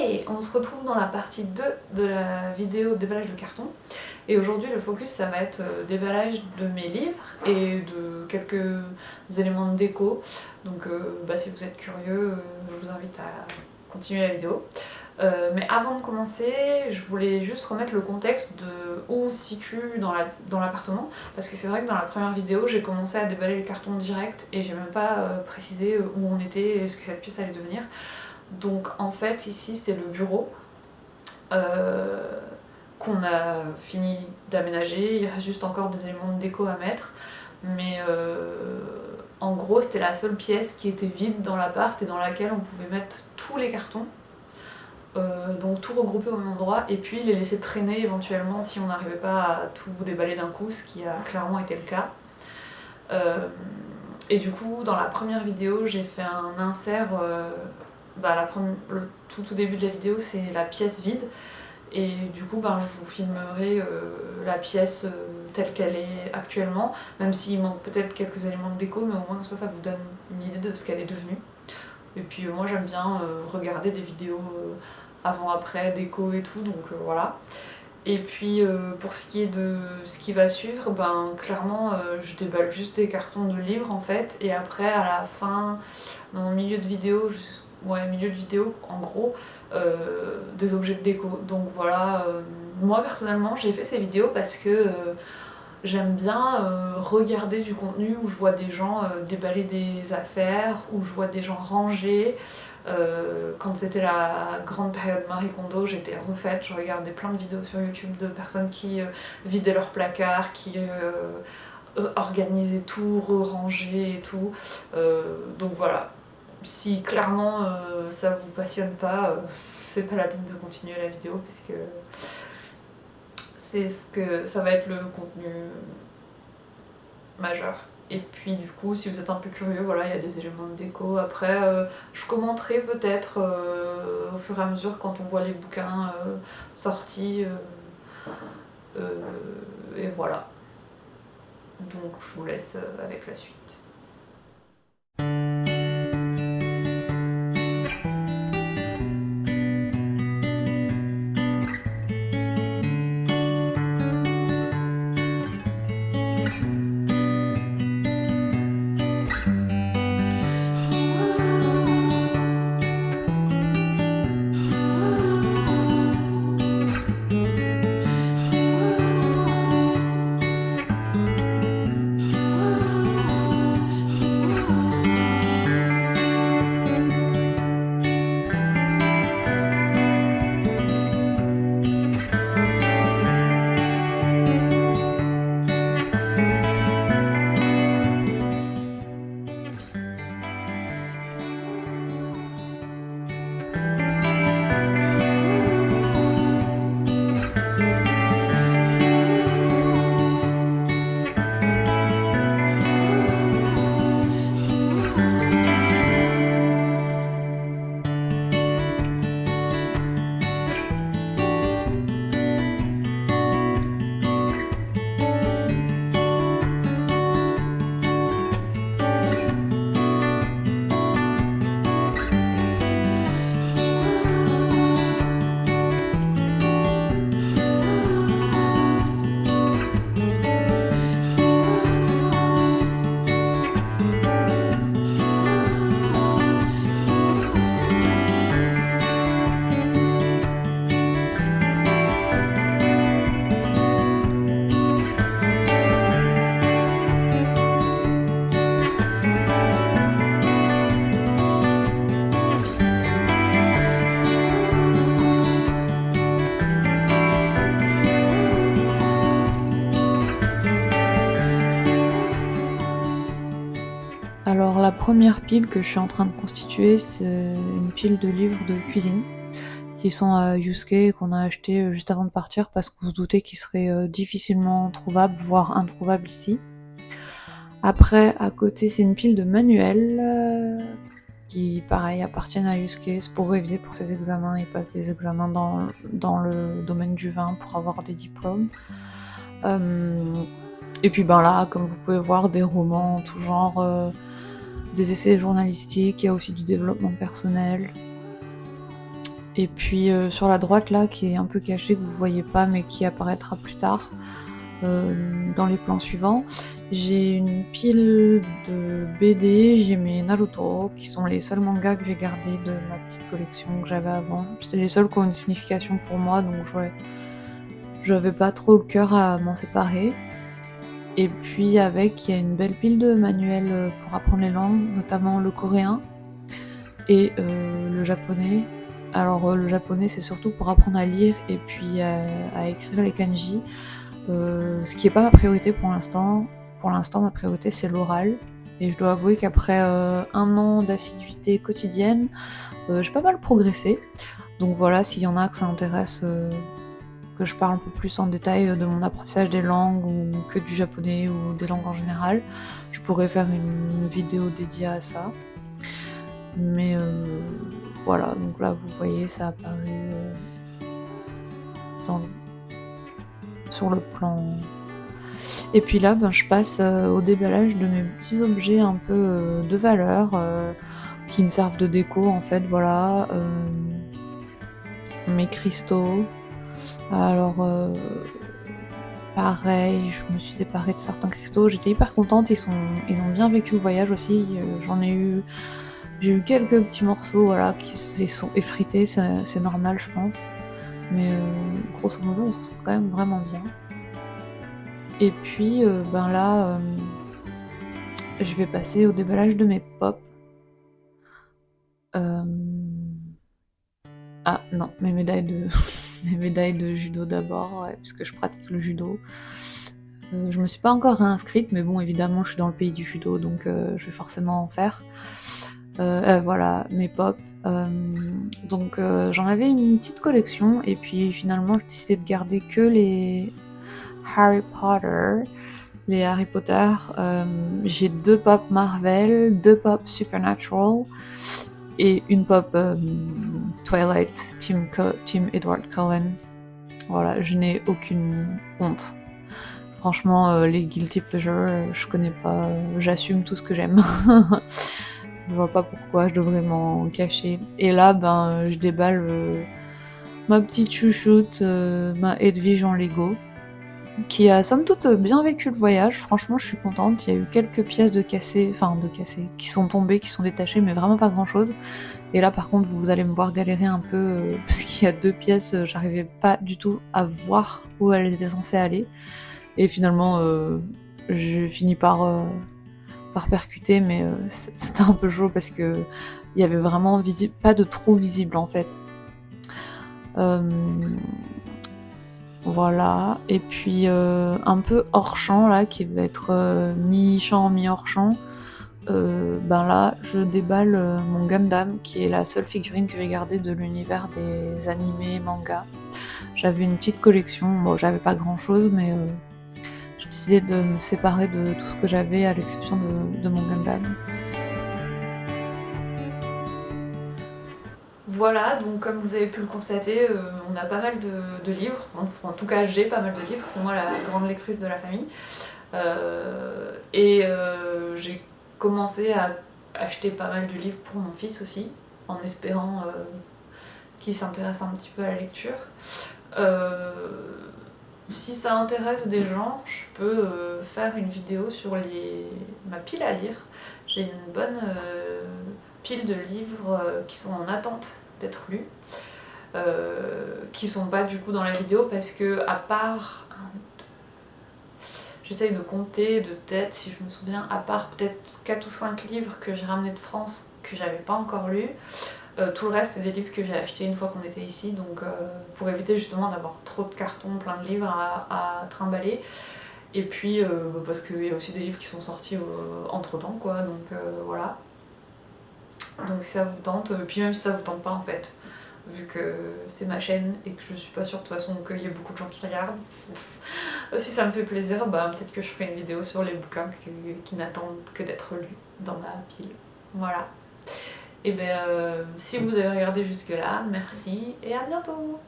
Hey, on se retrouve dans la partie 2 de la vidéo déballage de carton. Et aujourd'hui le focus ça va être déballage de mes livres et de quelques éléments de déco. Donc si vous êtes curieux, je vous invite à continuer la vidéo. Mais avant de commencer, je voulais juste remettre le contexte de où on se situe dans l'appartement. Parce que c'est vrai que dans la première vidéo, j'ai commencé à déballer le carton direct et j'ai même pas précisé où on était et ce que cette pièce allait devenir. Donc en fait ici c'est le bureau qu'on a fini d'aménager, il reste juste encore des éléments de déco à mettre, mais en gros c'était la seule pièce qui était vide dans l'appart et dans laquelle on pouvait mettre tous les cartons, donc tout regrouper au même endroit et puis les laisser traîner éventuellement si on n'arrivait pas à tout déballer d'un coup, ce qui a clairement été le cas. Et du coup dans la première vidéo j'ai fait un insert. Le tout début de la vidéo c'est la pièce vide et du coup je vous filmerai la pièce telle qu'elle est actuellement, même s'il manque peut-être quelques éléments de déco, mais au moins comme ça vous donne une idée de ce qu'elle est devenue. Et puis moi j'aime bien regarder des vidéos avant-après, déco et tout, donc voilà. Et puis pour ce qui est de ce qui va suivre, clairement je déballe juste des cartons de livres en fait, et après à la fin, dans le milieu de vidéo, en gros, des objets de déco. Donc voilà, moi personnellement j'ai fait ces vidéos parce que j'aime bien regarder du contenu où je vois des gens déballer des affaires, où je vois des gens ranger. Quand c'était la grande période Marie Kondo, j'étais refaite, je regardais plein de vidéos sur YouTube de personnes qui vidaient leurs placards, qui organisaient tout, rangeaient et tout. Donc voilà. Si clairement ça vous passionne pas, c'est pas la peine de continuer la vidéo parce que ça va être le contenu majeur. Et puis du coup si vous êtes un peu curieux, voilà, il y a des éléments de déco. Après je commenterai peut-être au fur et à mesure quand on voit les bouquins sortis. Et voilà. Donc je vous laisse avec la suite. Alors la première pile que je suis en train de constituer, c'est une pile de livres de cuisine qui sont à Yusuke et qu'on a acheté juste avant de partir parce qu'on se doutait qu'ils seraient difficilement trouvables, voire introuvables ici. Après, à côté, c'est une pile de manuels qui, pareil, appartiennent à Yusuke. C'est pour réviser pour ses examens. Il passe des examens dans le domaine du vin pour avoir des diplômes. Et puis là, comme vous pouvez voir, des romans en tout genre, des essais journalistiques, il y a aussi du développement personnel. Et puis sur la droite là, qui est un peu cachée, que vous voyez pas mais qui apparaîtra plus tard dans les plans suivants, j'ai une pile de BD, j'ai mes Naruto, qui sont les seuls mangas que j'ai gardés de ma petite collection que j'avais avant. C'était les seuls qui ont une signification pour moi, donc j'avais pas trop le cœur à m'en séparer. Et puis avec, il y a une belle pile de manuels pour apprendre les langues, notamment le coréen et le japonais. Alors le japonais, c'est surtout pour apprendre à lire et puis à écrire les kanji. Ce qui est pas ma priorité pour l'instant. Pour l'instant, ma priorité, c'est l'oral. Et je dois avouer qu'après 1 an d'assiduité quotidienne, j'ai pas mal progressé. Donc voilà, s'il y en a que ça intéresse, que je parle un peu plus en détail de mon apprentissage des langues ou que du japonais ou des langues en général, je pourrais faire une vidéo dédiée à ça. Mais voilà, donc là vous voyez, ça a apparu sur le plan. Et puis là, je passe au déballage de mes petits objets un peu de valeur qui me servent de déco en fait, voilà. Mes cristaux. Alors pareil, je me suis séparée de certains cristaux, j'étais hyper contente, ils ont bien vécu le voyage aussi, j'ai eu quelques petits morceaux voilà, qui se sont effrités, c'est normal je pense, mais grosso modo on s'en sort quand même vraiment bien. Et puis là, je vais passer au déballage de mes pops. Ah non, mes médailles de judo d'abord, ouais, puisque je pratique le judo. Je me suis pas encore réinscrite, mais bon, évidemment, je suis dans le pays du judo, donc je vais forcément en faire. Voilà, mes pops. Donc j'en avais une petite collection, et puis finalement, j'ai décidé de garder que les Harry Potter. J'ai 2 pop Marvel, 2 pop Supernatural, et une pop Twilight, Team Edward Cullen. Voilà, je n'ai aucune honte. Franchement, les guilty pleasures, je connais pas, j'assume tout ce que j'aime. Je vois pas pourquoi je devrais m'en cacher. Et là, je déballe ma petite chouchoute, ma Edwige en Lego, qui a somme toute bien vécu le voyage. Franchement, je suis contente. Il y a eu quelques pièces de cassées, qui sont tombées, qui sont détachées, mais vraiment pas grand chose. Et là, par contre, vous allez me voir galérer un peu, parce qu'il y a 2 pièces, j'arrivais pas du tout à voir où elles étaient censées aller. Et finalement, j'ai fini par percuter, mais c'était un peu chaud parce que il y avait vraiment pas de trou visible en fait. Voilà, et puis un peu hors champ là, qui va être mi-champ, mi-hors champ. Là, je déballe mon Gundam, qui est la seule figurine que j'ai gardée de l'univers des animés, mangas. J'avais une petite collection, bon, j'avais pas grand chose, mais j'ai décidé de me séparer de tout ce que j'avais à l'exception de mon Gundam. Voilà, donc comme vous avez pu le constater, on a pas mal de livres, en tout cas j'ai pas mal de livres, c'est moi la grande lectrice de la famille. J'ai commencé à acheter pas mal de livres pour mon fils aussi, en espérant qu'il s'intéresse un petit peu à la lecture. Si ça intéresse des gens, je peux faire une vidéo sur ma pile à lire. J'ai une bonne pile de livres qui sont en attente d'être lus, qui sont pas du coup dans la vidéo parce que à part... J'essaye de compter de tête si je me souviens, à part peut-être 4 ou 5 livres que j'ai ramenés de France que j'avais pas encore lus. Tout le reste c'est des livres que j'ai achetés une fois qu'on était ici, donc pour éviter justement d'avoir trop de cartons, plein de livres à trimballer. Et puis parce qu'il y a aussi des livres qui sont sortis entre temps quoi, donc voilà. Donc si ça vous tente, puis même si ça vous tente pas en fait, vu que c'est ma chaîne et que je suis pas sûre de toute façon qu'il y ait beaucoup de gens qui regardent, si ça me fait plaisir, peut-être que je ferai une vidéo sur les bouquins qui n'attendent que d'être lus dans ma pile. Voilà. Et si vous avez regardé jusque là, merci et à bientôt!